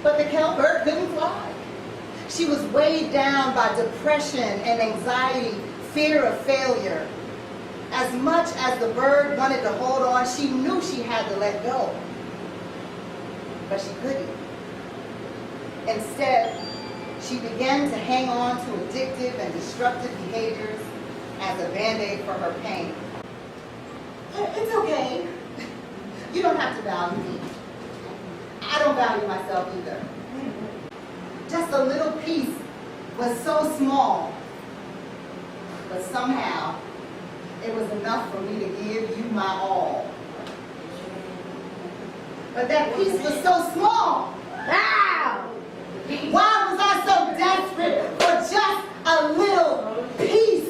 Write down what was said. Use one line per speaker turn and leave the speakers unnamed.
But the Kel Bird couldn't fly. She was weighed down by depression and anxiety, fear of failure. As much as the bird wanted to hold on, she knew she had to let go. But she couldn't. Instead, she began to hang on to addictive and destructive behaviors as a band-aid for her pain. It's okay. You don't have to value me. I don't value myself either. Just a little piece was so small, but somehow it was enough for me to give you my all. But that piece was so small. Wow! Why was I so desperate for just a little piece?